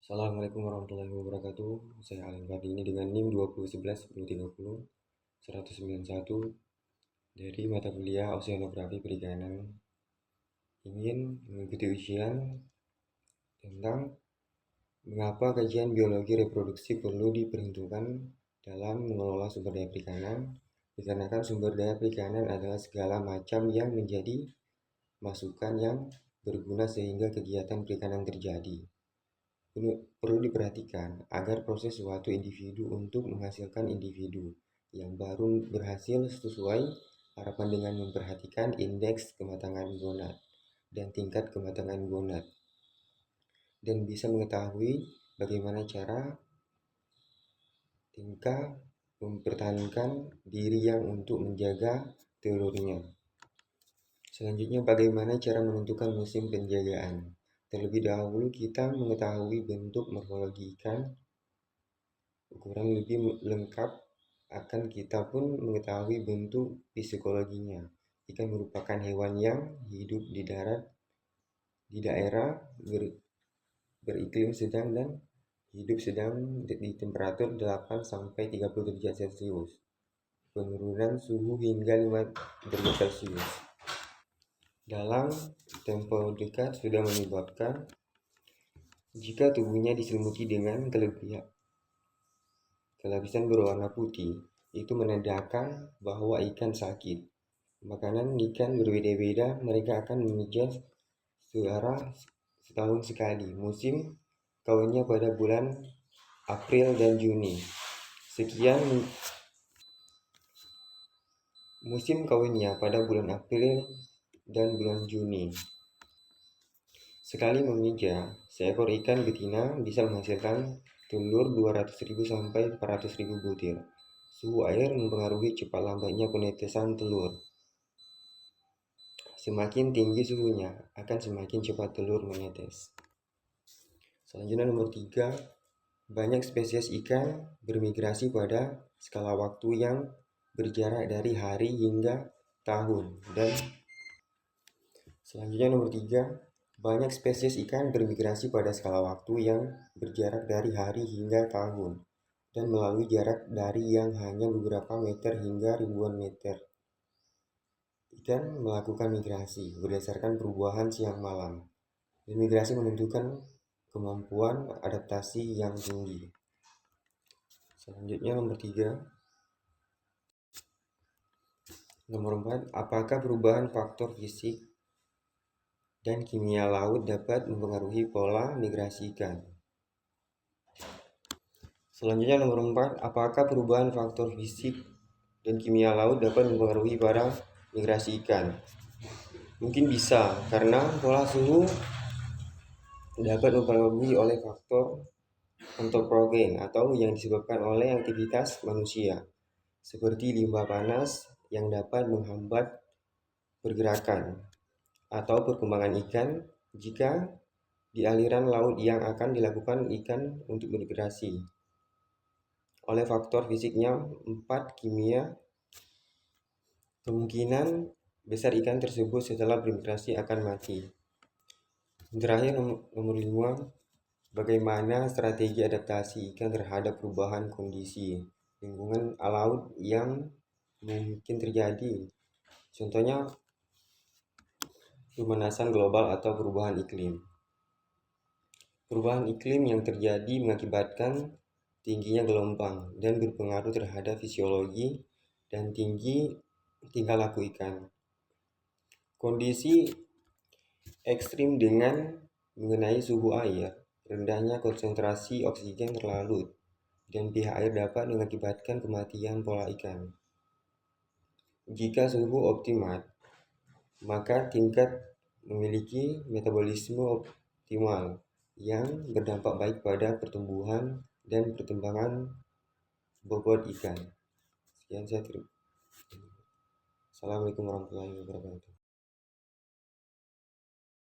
Assalamualaikum warahmatullahi wabarakatuh. Saya Alan Fardi ini dengan NIM 2011-1030-191 dari mata kuliah Oceanografi Perikanan. Ingin mengikuti ujian tentang mengapa kajian biologi reproduksi perlu diperhitungkan dalam mengelola sumber daya perikanan, dikarenakan sumber daya perikanan adalah segala macam yang menjadi masukan yang berguna sehingga kegiatan perikanan terjadi. Perlu diperhatikan agar proses suatu individu untuk menghasilkan individu yang baru berhasil sesuai harapan dengan memperhatikan indeks kematangan gonad dan tingkat kematangan gonad, dan bisa mengetahui bagaimana cara tingkah mempertahankan diri yang untuk menjaga telurnya. Selanjutnya, bagaimana cara menentukan musim penjagaan. Terlebih dahulu kita mengetahui bentuk morfologi ikan. Ukuran lebih lengkap akan kita pun mengetahui bentuk psikologinya. Ikan merupakan hewan yang hidup di darat di daerah beriklim sedang dan hidup sedang di temperatur 8-30 derajat Celcius. Penurunan suhu hingga 5 derajat Celcius dalam tempo dekat sudah menyebabkan jika tubuhnya diselimuti dengan kelapisan berwarna putih, itu menandakan bahwa ikan sakit. Makanan ikan berbeda-beda, mereka akan memijat searah setahun sekali. Musim kawinnya pada bulan April dan Juni. Musim kawinnya pada bulan April dan bulan Juni. Sekali memijat, seekor ikan betina bisa menghasilkan telur 200.000 sampai 400.000 butir. Suhu air mempengaruhi cepat lambatnya penetesan telur. Semakin tinggi suhunya, akan semakin cepat telur menetes. Selanjutnya nomor 3, banyak spesies ikan bermigrasi pada skala waktu yang berjarak dari hari hingga tahun. Dan selanjutnya nomor 3, banyak spesies ikan bermigrasi pada skala waktu yang berjarak dari hari hingga tahun dan melalui jarak dari yang hanya beberapa meter hingga ribuan meter. Ikan melakukan migrasi berdasarkan perubahan siang malam, dan migrasi menentukan kemampuan adaptasi yang tinggi. Selanjutnya nomor 4, apakah perubahan faktor fisik dan kimia laut dapat mempengaruhi pola migrasi ikan? Selanjutnya nomor 4, apakah perubahan faktor fisik dan kimia laut dapat mempengaruhi pada migrasi ikan? Mungkin bisa, karena pola suhu dapat mempengaruhi oleh faktor antropogen atau yang disebabkan oleh aktivitas manusia, seperti limbah panas yang dapat menghambat pergerakan atau perkembangan ikan jika di aliran laut yang akan dilakukan ikan untuk migrasi. Oleh faktor fisiknya 4, kimia, kemungkinan besar ikan tersebut setelah bermigrasi akan mati. Terakhir nomor 5, bagaimana strategi adaptasi ikan terhadap perubahan kondisi lingkungan laut yang mungkin terjadi. Contohnya pemanasan global atau perubahan iklim. Perubahan iklim yang terjadi mengakibatkan tingginya gelombang dan berpengaruh terhadap fisiologi dan tingkah laku ikan. Kondisi ekstrim dengan mengenai suhu air, rendahnya konsentrasi oksigen terlarut, dan pH air dapat mengakibatkan kematian pola ikan. Jika suhu optimal, maka tingkat memiliki metabolisme optimal yang berdampak baik pada pertumbuhan dan perkembangan bobot ikan. Sekian saya terima. Assalamualaikum warahmatullahi wabarakatuh.